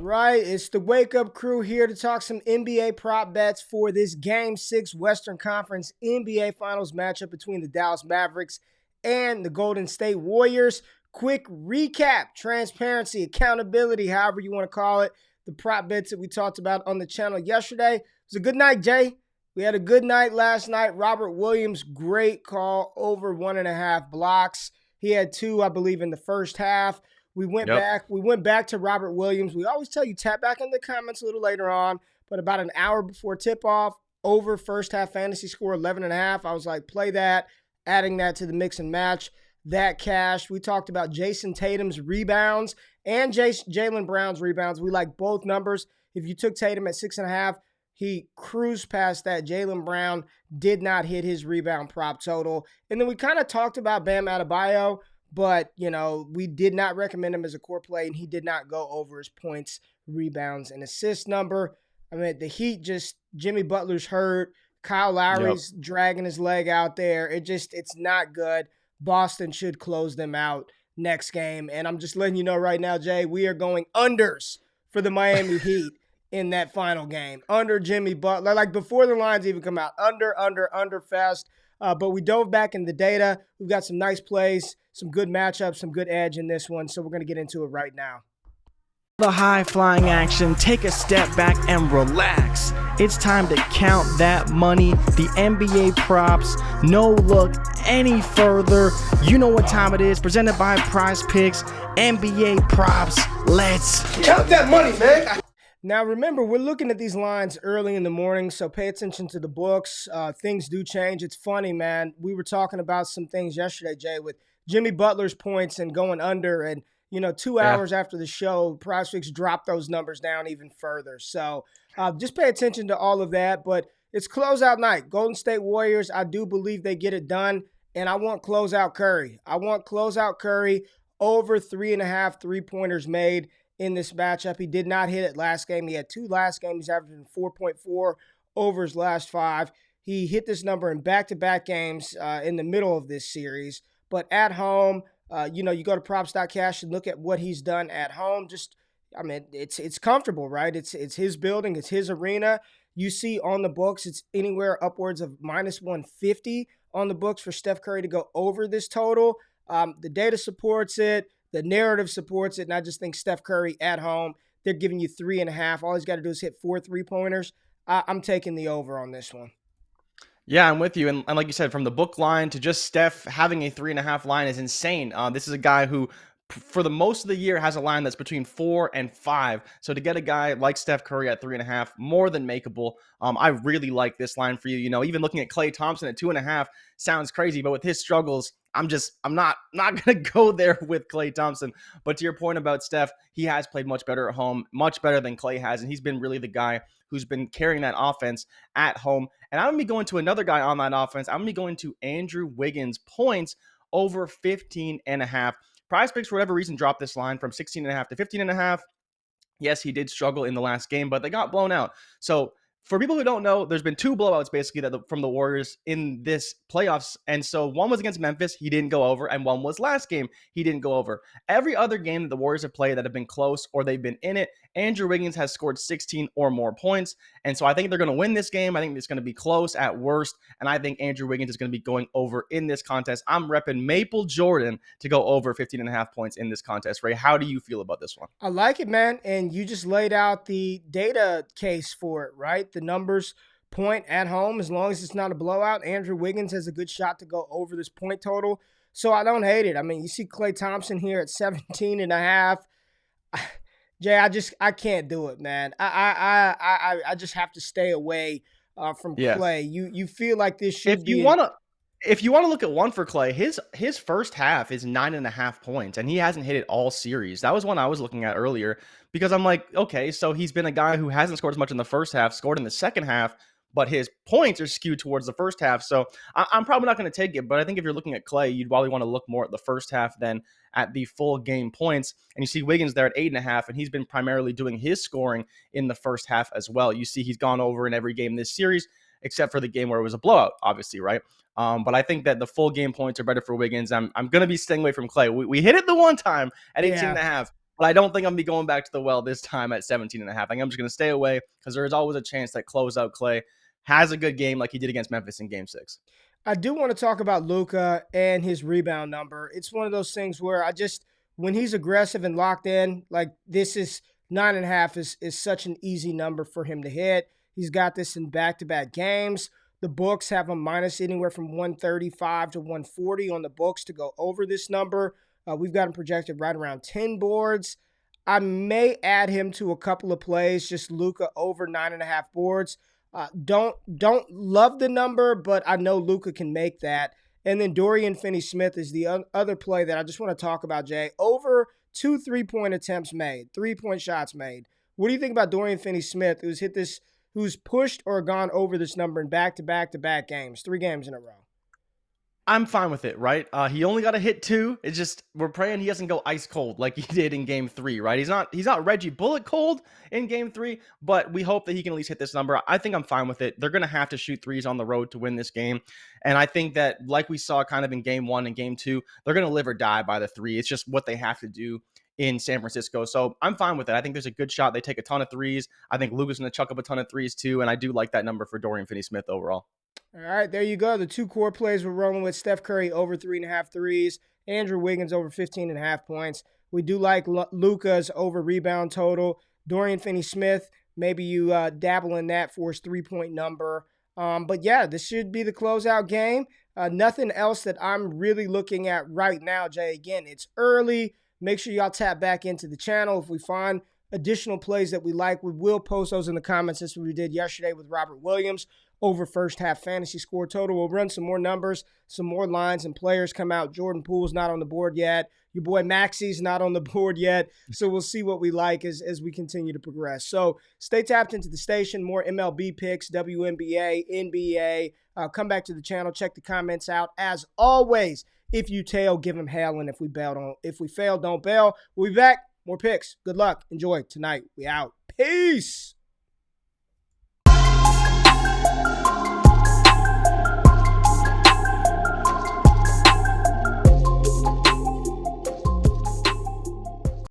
right, it's the Wake Up Crew here to talk some NBA prop bets for this Game 6 Western Conference NBA Finals matchup between the Dallas Mavericks and the Golden State Warriors. Quick recap, transparency, accountability, however you want to call it. The prop bets that we talked about on the channel yesterday. It was a good night, Jay. We had a good night last night. Robert Williams, great call, over 1.5 blocks. He had 2, I believe, in the first half. We went back to Robert Williams. We always tell you, tap back in the comments a little later on, but about an hour before tip-off, over first half fantasy score 11.5. I was like, play that, adding that to the mix and match. That cashed. We talked about Jason Tatum's rebounds and Jaylen Brown's rebounds. We like both numbers. If you took Tatum at 6.5, he cruised past that. Jaylen Brown did not hit his rebound prop total. And then we kind of talked about Bam Adebayo, but, we did not recommend him as a core play, and he did not go over his points, rebounds, and assist number. I mean, the Heat Jimmy Butler's hurt. Kyle Lowry's dragging his leg out there. It's not good. Boston should close them out next game. And I'm just letting you know right now, Jay, we are going unders for the Miami Heat in that final game. Under Jimmy Butler. Like before the lines even come out. Under fast. But we dove back in the data. We've got some nice plays, some good matchups, some good edge in this one. So we're going to get into it right now. The high-flying action, take a step back and relax. It's time to count that money, the NBA props. No look any further. You know what time it is. Presented by PRIZEPICKS, NBA props. Let's count that money, man. Now, remember, we're looking at these lines early in the morning, so pay attention to the books. Things do change. It's funny, man. We were talking about some things yesterday, Jay, with Jimmy Butler's points and going under, and 2 hours after the show, PrizePicks dropped those numbers down even further. So just pay attention to all of that. But it's closeout night. Golden State Warriors, I do believe they get it done. And I want closeout Curry. I want closeout Curry over 3.5 3-pointers made in this matchup. He did not hit it last game. He had 2 last games. He's averaging 4.4 over his last 5. He hit this number in back-to-back games in the middle of this series. But at home, you go to props.cash and look at what he's done at home. It's comfortable, right? It's his building. It's his arena. You see on the books, it's anywhere upwards of minus 150 on the books for Steph Curry to go over this total. The data supports it. The narrative supports it. And I just think Steph Curry at home, they're giving you 3.5. All he's got to do is hit 4 3-pointers. I'm taking the over on this one. Yeah, I'm with you. And like you said, from the book line to just Steph having a 3.5 line is insane. This is a guy who, for the most of the year, has a line that's between 4 and 5. So to get a guy like Steph Curry at 3.5, more than makeable. I really like this line for you. Even looking at Klay Thompson at 2.5 sounds crazy, but with his struggles, I'm not going to go there with Klay Thompson. But to your point about Steph, he has played much better at home, much better than Klay has. And he's been really the guy who's been carrying that offense at home. And I'm going to be going to another guy on that offense. I'm going to be going to Andrew Wiggins points over 15.5. PrizePicks, for whatever reason, dropped this line from 16.5 to 15.5. Yes, he did struggle in the last game, but they got blown out. So for people who don't know, there's been 2 blowouts basically from the Warriors in this playoffs. And so one was against Memphis, he didn't go over, and one was last game, he didn't go over. Every other game that the Warriors have played that have been close or they've been in it, Andrew Wiggins has scored 16 or more points. And so I think they're going to win this game. I think it's going to be close at worst. And I think Andrew Wiggins is going to be going over in this contest. I'm repping Maple Jordan to go over 15.5 points in this contest. Ray, how do you feel about this one? I like it, man. And you just laid out the data case for it, right? The numbers point at home. As long as it's not a blowout, Andrew Wiggins has a good shot to go over this point total. So I don't hate it. I mean, you see Klay Thompson here at 17.5. Jay, I can't do it, man. I just have to stay away from Klay. You feel like this should be. If you want to look at one for Klay, his first half is 9.5 points, and he hasn't hit it all series. That was one I was looking at earlier because I'm like, okay, so he's been a guy who hasn't scored as much in the first half, scored in the second half, but his points are skewed towards the first half. So I'm probably not going to take it, but I think if you're looking at Klay, you'd probably want to look more at the first half than at the full game points. And you see Wiggins there at 8.5, and he's been primarily doing his scoring in the first half as well. You see he's gone over in every game this series, except for the game where it was a blowout, obviously, right? But I think that the full game points are better for Wiggins. I'm going to be staying away from Klay. We hit it the one time at 18.5. But I don't think I'm going to be going back to the well this time at 17.5. I think I'm just going to stay away because there is always a chance that closeout Clay has a good game like he did against Memphis in game 6. I do want to talk about Luka and his rebound number. It's one of those things where when he's aggressive and locked in, like this is 9.5 is such an easy number for him to hit. He's got this in back-to-back games. The books have him minus anywhere from 135 to 140 on the books to go over this number. We've got him projected right around 10 boards. I may add him to a couple of plays, just Luka over 9.5 boards. Don't love the number, but I know Luka can make that. And then Dorian Finney-Smith is the other play that I just want to talk about, Jay. Over 2 3-point attempts made, 3-point shots made. What do you think about Dorian Finney-Smith, who's pushed or gone over this number in back-to-back-to-back games, 3 games in a row? I'm fine with it, right? He only got a hit 2. It's just we're praying he doesn't go ice cold like he did in game 3, right? He's not Reggie Bullet cold in game 3, but we hope that he can at least hit this number. I think I'm fine with it. They're gonna have to shoot threes on the road to win this game. And I think that, like we saw kind of in game 1 and game 2, they're gonna live or die by the 3. It's just what they have to do in San Francisco. So I'm fine with it. I think there's a good shot. They take a ton of threes. I think Luka's gonna chuck up a ton of threes too. And I do like that number for Dorian Finney-Smith overall. All right, there you go. The 2 core plays we're rolling with: Steph Curry over 3.5 threes, Andrew Wiggins over 15.5 points. We do like Luka's over rebound total. Dorian Finney-Smith, maybe you dabble in that for his 3-point number. But yeah, this should be the closeout game. Nothing else that I'm really looking at right now, Jay. Again, it's early. Make sure y'all tap back into the channel. If we find additional plays that we like, we will post those in the comments, as we did yesterday with Robert Williams over first half fantasy score total. We'll run some more numbers, some more lines and players come out. Jordan Poole's not on the board yet. Your boy Maxey's not on the board yet. So we'll see what we like as we continue to progress. So stay tapped into the station. More MLB picks, WNBA, NBA. Come back to the channel. Check the comments out. As always, if you tail, give them hell. And if we fail, don't bail. We'll be back. More picks. Good luck. Enjoy tonight. We out. Peace.